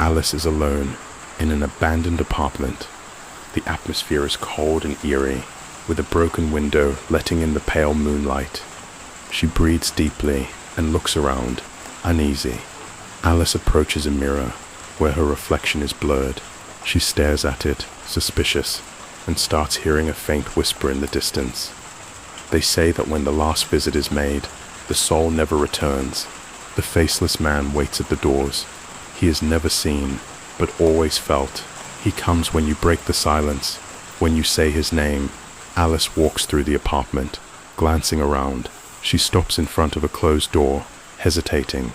Alice is alone in an abandoned apartment. The atmosphere is cold and eerie, with a broken window letting in the pale moonlight. She breathes deeply and looks around, uneasy. Alice approaches a mirror, where her reflection is blurred. She stares at it, suspicious, and starts hearing a faint whisper in the distance. They say that when the last visit is made, the soul never returns. The faceless man waits at the doors. He is never seen, but always felt. He comes when you break the silence, when you say his name. Alice walks through the apartment, glancing around. She stops in front of a closed door, hesitating.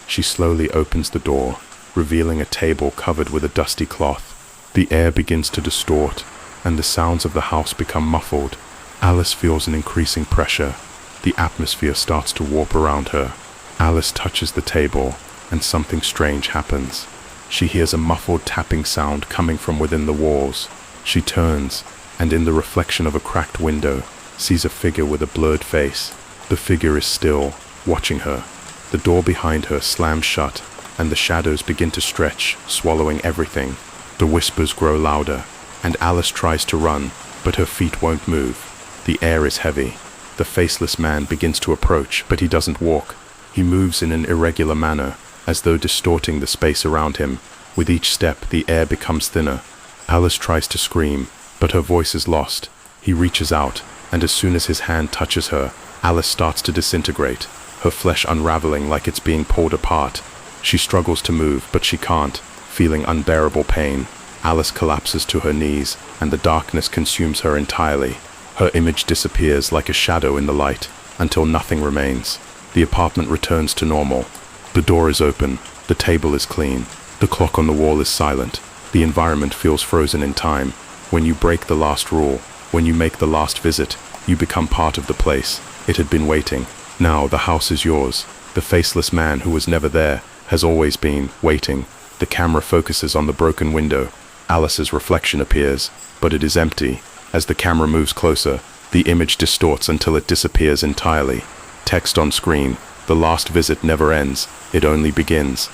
She slowly opens the door, revealing a table covered with a dusty cloth. The air begins to distort, and the sounds of the house become muffled. Alice feels an increasing pressure. The atmosphere starts to warp around her. Alice touches the table, and something strange happens. She hears a muffled tapping sound coming from within the walls. She turns, and in the reflection of a cracked window, sees a figure with a blurred face. The figure is still, watching her. The door behind her slams shut, and the shadows begin to stretch, swallowing everything. The whispers grow louder, and Alice tries to run, but her feet won't move. The air is heavy. The faceless man begins to approach, but he doesn't walk. He moves in an irregular manner, as though distorting the space around him. With each step, the air becomes thinner. Alice tries to scream, but her voice is lost. He reaches out, and as soon as his hand touches her, Alice starts to disintegrate, her flesh unraveling like it's being pulled apart. She struggles to move, but she can't, feeling unbearable pain. Alice collapses to her knees, and the darkness consumes her entirely. Her image disappears like a shadow in the light, until nothing remains. The apartment returns to normal. The door is open, the table is clean, the clock on the wall is silent. The environment feels frozen in time. When you break the last rule, when you make the last visit, you become part of the place. It had been waiting. Now the house is yours. The faceless man who was never there has always been waiting. The camera focuses on the broken window. Alice's reflection appears, but it is empty. As the camera moves closer, the image distorts until it disappears entirely. Text on screen: the last visit never ends, it only begins.